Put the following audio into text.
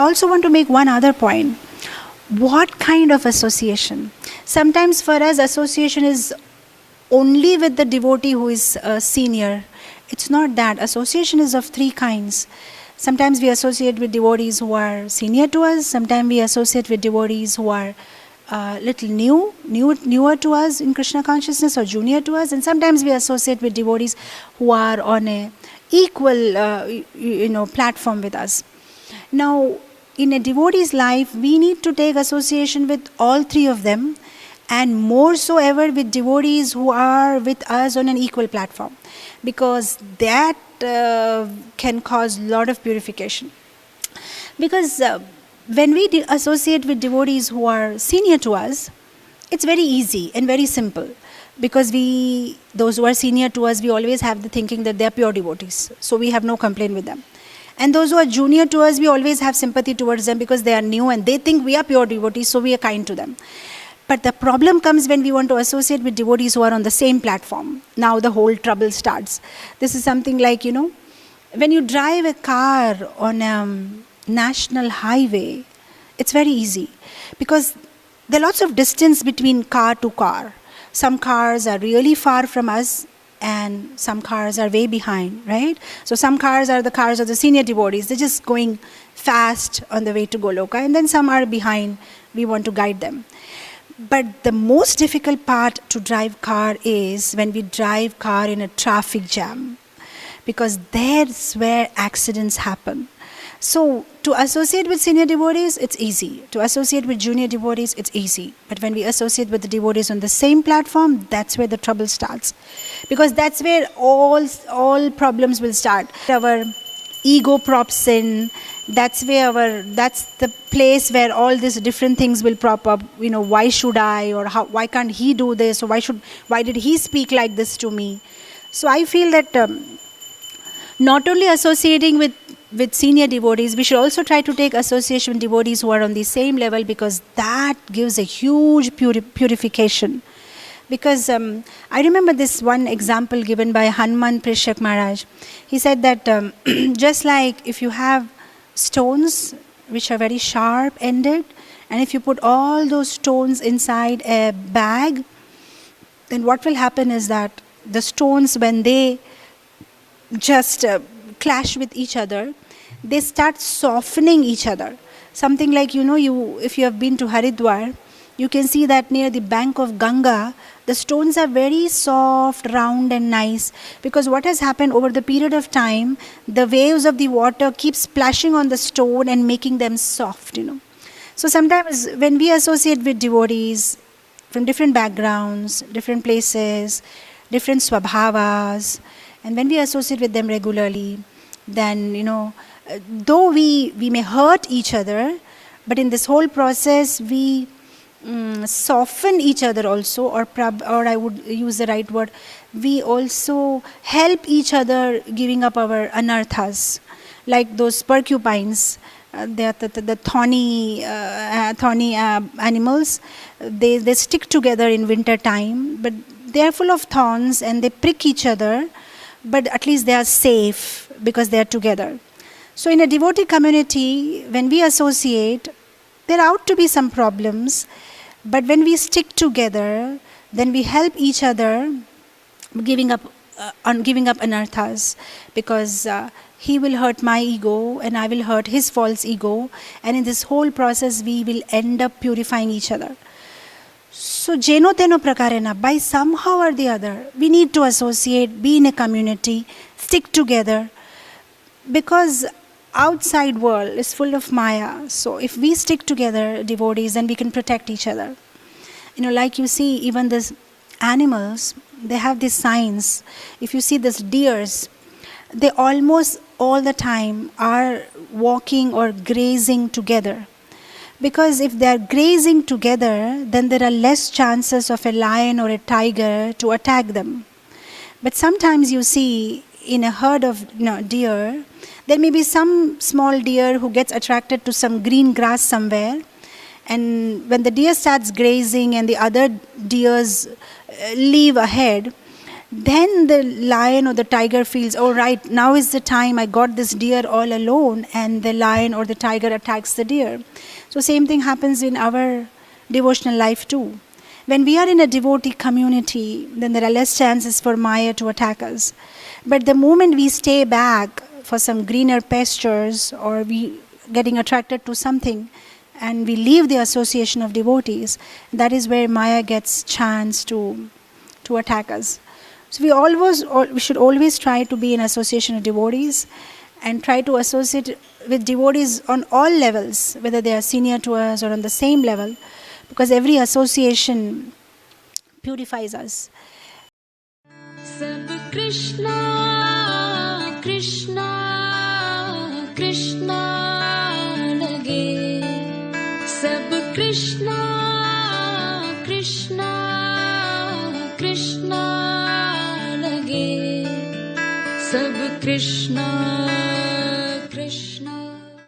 also want to make one other point. What kind of association? Sometimes for us, association is only with the devotee who is senior. It's not that. Association is of three kinds. Sometimes we associate with devotees who are senior to us. Sometimes we associate with devotees who are little newer to us in Krishna consciousness or junior to us. And sometimes we associate with devotees who are on a equal platform with us. Now, in a devotee's life, we need to take association with all three of them, and more so ever with devotees who are with us on an equal platform, because that can cause a lot of purification. Because when we associate with devotees who are senior to us, it's very easy and very simple. Because those who are senior to us, we always have the thinking that they are pure devotees, so we have no complaint with them. And those who are junior to us, we always have sympathy towards them because they are new and they think we are pure devotees, so we are kind to them. But the problem comes when we want to associate with devotees who are on the same platform. Now the whole trouble starts. This is something like, when you drive a car on a national highway, it's very easy because there are lots of distance between car to car. Some cars are really far from us and some cars are way behind, right? So some cars are the cars of the senior devotees. They're just going fast on the way to Goloka, and then some are behind. We want to guide them. But the most difficult part to drive car is when we drive car in a traffic jam, because that's where accidents happen. So to associate with senior devotees, it's easy. To associate with junior devotees, it's easy. But when we associate with the devotees on the same platform, that's where the trouble starts. Because that's where all problems will start. Our ego props in. That's the place where all these different things will prop up. Why should I? Or why can't he do this? Or why did he speak like this to me? So I feel that not only associating with senior devotees, we should also try to take association with devotees who are on the same level, because that gives a huge purification. Because I remember this one example given by Hanuman Prishyak Maharaj. He said that just like if you have stones which are very sharp ended, and if you put all those stones inside a bag, then what will happen is that the stones, when they just clash with each other, they start softening each other. Something like, if you have been to Haridwar, you can see that near the bank of Ganga, the stones are very soft, round and nice, because what has happened over the period of time, the waves of the water keep splashing on the stone and making them soft, So sometimes when we associate with devotees from different backgrounds, different places, different swabhavas, and when we associate with them regularly, then, though we may hurt each other, but in this whole process, we soften each other also, or I would use the right word, we also help each other giving up our anarthas. Like those porcupines, they are the thorny animals, they stick together in winter time, but they are full of thorns and they prick each other, but at least they are safe because they are together. So in a devotee community, when we associate, there ought to be some problems, but when we stick together, then we help each other giving up anarthas, because he will hurt my ego and I will hurt his false ego, and in this whole process we will end up purifying each other. So jeno teno prakarena, by somehow or the other, we need to associate, be in a community, stick together, because outside world is full of Maya. So if we stick together, devotees, then we can protect each other. Like you see, even these animals, they have these signs. If you see these deers, they almost all the time are walking or grazing together. Because if they are grazing together, then there are less chances of a lion or a tiger to attack them. But sometimes you see in a herd of deer, there may be some small deer who gets attracted to some green grass somewhere, and when the deer starts grazing and the other deers leave ahead, then the lion or the tiger feels, oh right, now is the time, I got this deer all alone, and the lion or the tiger attacks the deer. So same thing happens in our devotional life too. When we are in a devotee community, then there are less chances for Maya to attack us. But the moment we stay back for some greener pastures, or we getting attracted to something, and we leave the association of devotees, that is where Maya gets chance to attack us. So we should always try to be in association of devotees, and try to associate with devotees on all levels, whether they are senior to us or on the same level, because every association purifies us. Sab Krishna Krishna Krishna lage, Sab Krishna Krishna Krishna lage, Sab Krishna